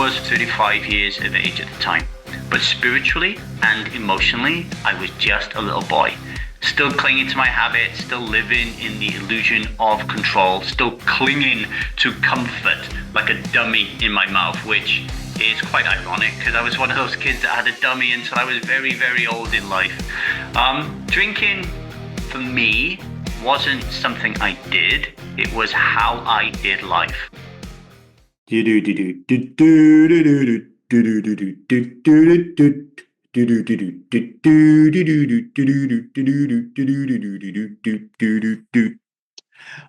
was 35 years of age at the time, but spiritually and emotionally, I was just a little boy. Still clinging to my habits, still living in the illusion of control, still clinging to comfort like a dummy in my mouth, which is quite ironic because I was one of those kids that had a dummy until I was very, very old in life. Drinking, for me, wasn't something I did, it was how I did life.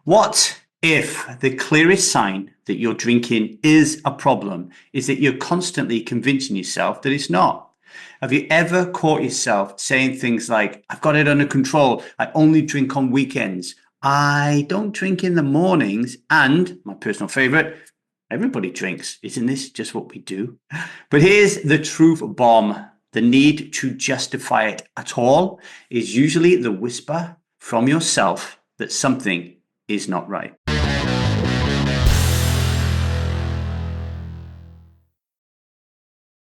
What if the clearest sign that you're drinking is a problem is that you're constantly convincing yourself that it's not? Have you ever caught yourself saying things like, I've got it under control, I only drink on weekends, I don't drink in the mornings, and my personal favorite, everybody drinks. Isn't this just what we do? But here's the truth bomb. The need to justify it at all is usually the whisper from yourself that something is not right.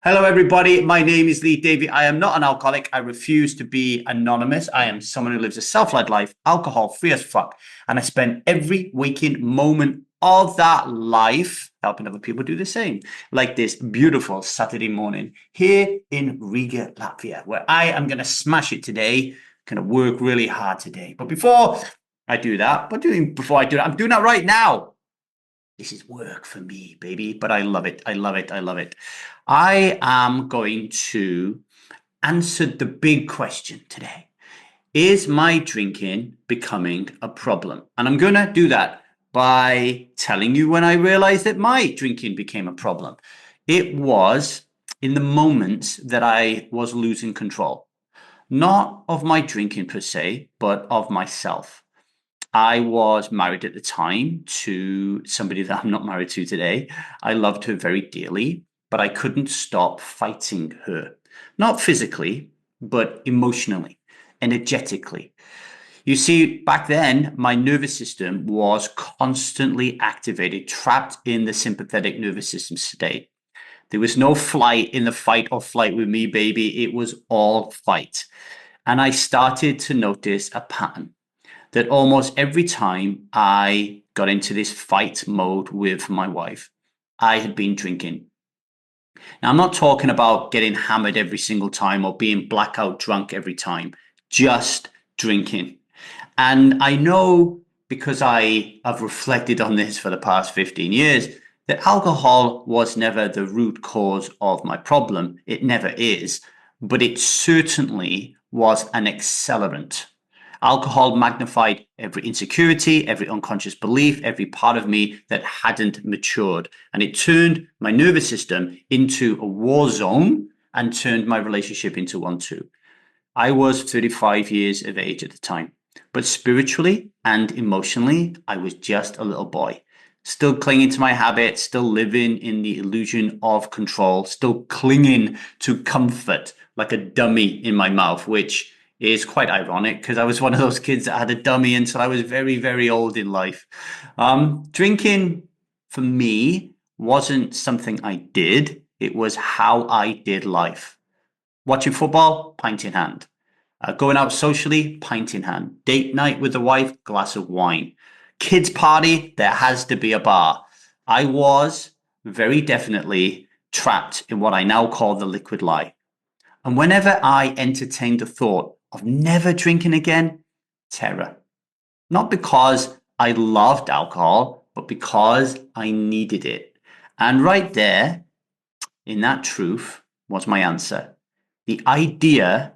Hello, everybody. My name is Lee Davy. I am not an alcoholic. I refuse to be anonymous. I am someone who lives a self-led life, alcohol-free as fuck. And I spend every waking moment of that life helping other people do the same. Like this beautiful Saturday morning here in Riga, Latvia, where I am going to smash it today. Going to work really hard today. But before I do that, I'm doing that right now. This is work for me, baby, but I love it. I love it. I love it. I am going to answer the big question today. Is my drinking becoming a problem? And I'm going to do that by telling you when I realized that my drinking became a problem. It was in the moments that I was losing control, not of my drinking per se, but of myself. I was married at the time to somebody that I'm not married to today. I loved her very dearly, but I couldn't stop fighting her. Not physically, but emotionally, energetically. You see, back then, my nervous system was constantly activated, trapped in the sympathetic nervous system state. There was no flight in the fight or flight with me, baby. It was all fight. And I started to notice a pattern that almost every time I got into this fight mode with my wife, I had been drinking. Now, I'm not talking about getting hammered every single time or being blackout drunk every time, just drinking. And I know, because I have reflected on this for the past 15 years, that alcohol was never the root cause of my problem. It never is, but it certainly was an accelerant. Alcohol magnified every insecurity, every unconscious belief, every part of me that hadn't matured. And it turned my nervous system into a war zone and turned my relationship into one too. I was 35 years of age at the time, but spiritually and emotionally, I was just a little boy. Still clinging to my habits, still living in the illusion of control, still clinging to comfort like a dummy in my mouth, which is quite ironic because I was one of those kids that had a dummy until I was very, very old in life. Drinking for me wasn't something I did. It was how I did life. Watching football, pint in hand. Going out socially, pint in hand. Date night with the wife, glass of wine. Kids party, there has to be a bar. I was very definitely trapped in what I now call the liquid lie. And whenever I entertained the thought of never drinking again, terror. Not because I loved alcohol, but because I needed it. And right there, in that truth, was my answer. The idea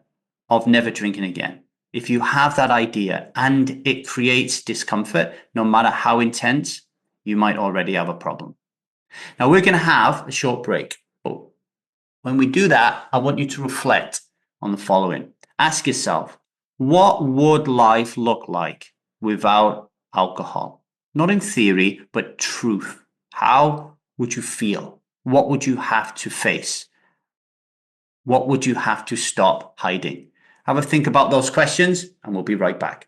of never drinking again. If you have that idea and it creates discomfort, no matter how intense, you might already have a problem. Now we're going to have a short break. But when we do that, I want you to reflect on the following. Ask yourself, what would life look like without alcohol? Not in theory, but truth. How would you feel? What would you have to face? What would you have to stop hiding? Have a think about those questions, and we'll be right back.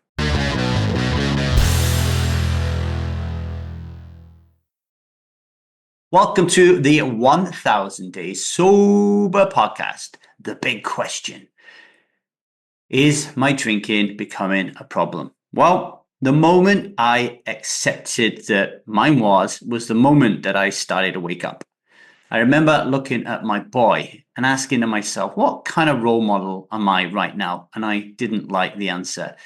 Welcome to the 1000 Days Sober podcast. The big question: is my drinking becoming a problem? Well, the moment I accepted that mine was the moment that I started to wake up. I remember looking at my boy and asking to myself, what kind of role model am I right now? And I didn't like the answer.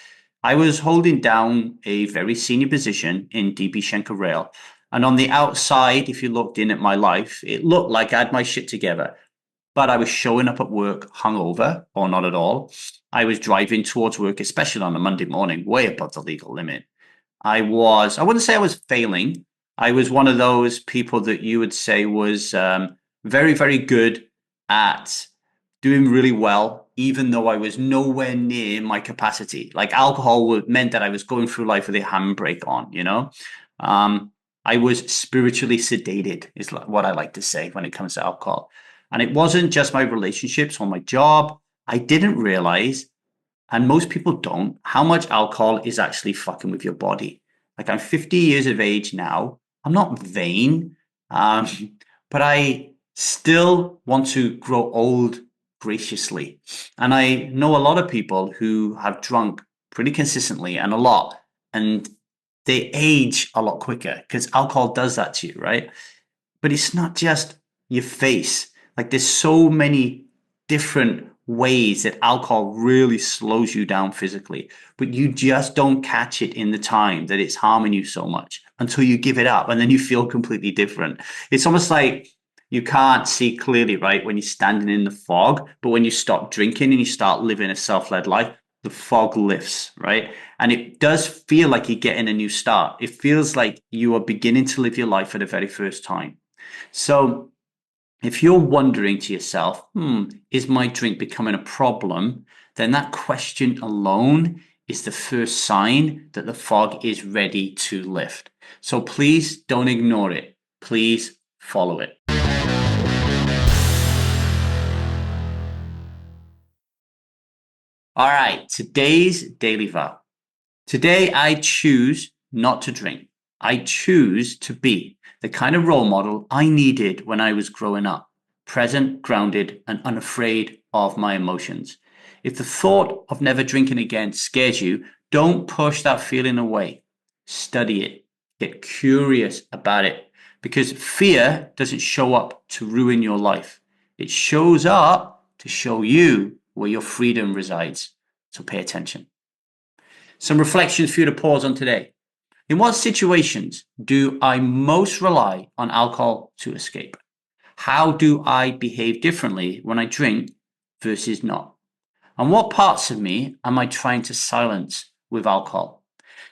I was holding down a very senior position in DB Schenker Rail. And on the outside, if you looked in at my life, it looked like I had my shit together. But I was showing up at work hungover or not at all. I was driving towards work, especially on a Monday morning, way above the legal limit. I wouldn't say I was failing. I was one of those people that you would say was very, very good at doing really well, even though I was nowhere near my capacity. Like alcohol meant that I was going through life with a handbrake on, you know? I was spiritually sedated, is what I like to say when it comes to alcohol. And it wasn't just my relationships or my job. I didn't realize, and most people don't, how much alcohol is actually fucking with your body. Like, I'm 50 years of age now. I'm not vain, um, but I still want to grow old graciously. And I know a lot of people who have drunk pretty consistently and a lot, and they age a lot quicker because alcohol does that to you, right? But it's not just your face. Like, there's so many different ways that alcohol really slows you down physically, but you just don't catch it in the time that it's harming you so much until you give it up, and then you feel completely different. It's almost like you can't see clearly, right, when you're standing in the fog, but when you stop drinking and you start living a self-led life, the fog lifts, right? And it does feel like you're getting a new start. It feels like you are beginning to live your life for the very first time. So if you're wondering to yourself, is my drink becoming a problem? Then that question alone is the first sign that the fog is ready to lift. So please don't ignore it. Please follow it. All right, today's daily vow. Today, I choose not to drink. I choose to be the kind of role model I needed when I was growing up, present, grounded, and unafraid of my emotions. If the thought of never drinking again scares you, don't push that feeling away. Study it. Get curious about it, because fear doesn't show up to ruin your life. It shows up to show you where your freedom resides. So pay attention. Some reflections for you to pause on today. In what situations do I most rely on alcohol to escape? How do I behave differently when I drink versus not? And what parts of me am I trying to silence with alcohol?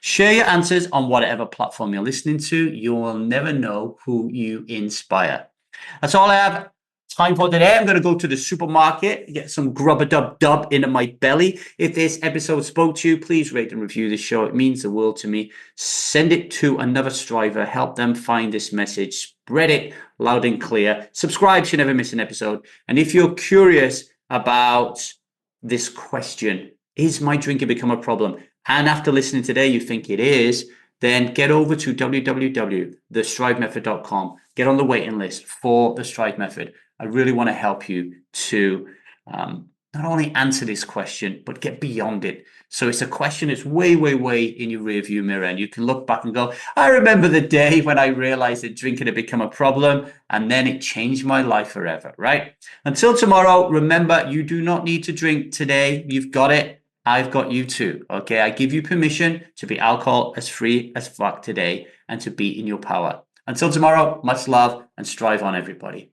Share your answers on whatever platform you're listening to. You will never know who you inspire. That's all I have time for today. I'm going to go to the supermarket, get some grubber dub dub into my belly. If this episode spoke to you, please rate and review the show. It means the world to me. Send it to another striver. Help them find this message. Spread it loud and clear. Subscribe so you never miss an episode. And if you're curious about this question, is my drinking become a problem? And after listening today, you think it is, then get over to www.thestrivemethod.com. Get on the waiting list for the Strive Method. I really want to help you to not only answer this question, but get beyond it. So it's a question that's way, way, way in your rearview mirror. And you can look back and go, I remember the day when I realized that drinking had become a problem, and then it changed my life forever, right? Until tomorrow, remember, you do not need to drink today. You've got it. I've got you too. Okay. I give you permission to be alcohol as free as fuck today and to be in your power. Until tomorrow, much love and strive on, everybody.